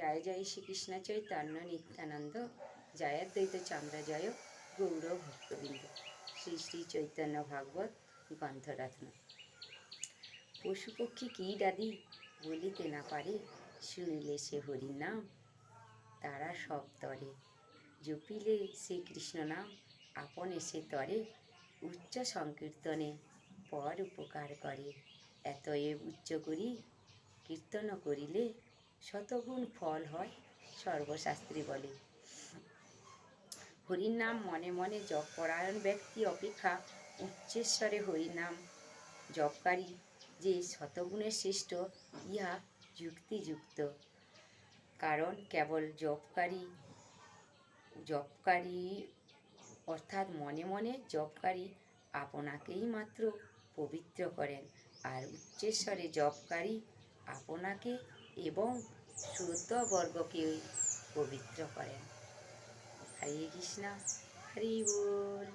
জয় জয় শ্রীকৃষ্ণ চৈতন্য নিত্যানন্দ, জয় দ্বৈত চন্দ্র জয় গৌর ভক্তবৃন্দ। শ্রী শ্রী চৈতন্য ভাগবত গ্রন্থরত্ন। পশু পক্ষী কি ডাদি বলিতে না পারে, শুনিলে সে হরির নাম তারা সব তরে। জপিলে সে কৃষ্ণ নাম আপনে সে তরে, উচ্চ সংকীর্তনে পর উপকার করে। এতএব উচ্চ করি কীর্তন করিলে, শতগুণ ফল হয় সর্বশাস্ত্রী বলে। হরির নাম মনে মনে জপ পরায়ণ ব্যক্তি অপেক্ষা উচ্চেশ্বরে হরিনাম জপকারী যে শতগুণের শ্রেষ্ঠ, ইহা যুক্তিযুক্ত। কারণ কেবল জপকারী অর্থাৎ মনে মনে জপকারী আপনাকেই মাত্র পবিত্র করেন, আর উচ্চেশ্বরে জপকারী আপনাকে এবং শ্রোতবর্গকে পবিত্র করেন। হরে কৃষ্ণ, হরি বল।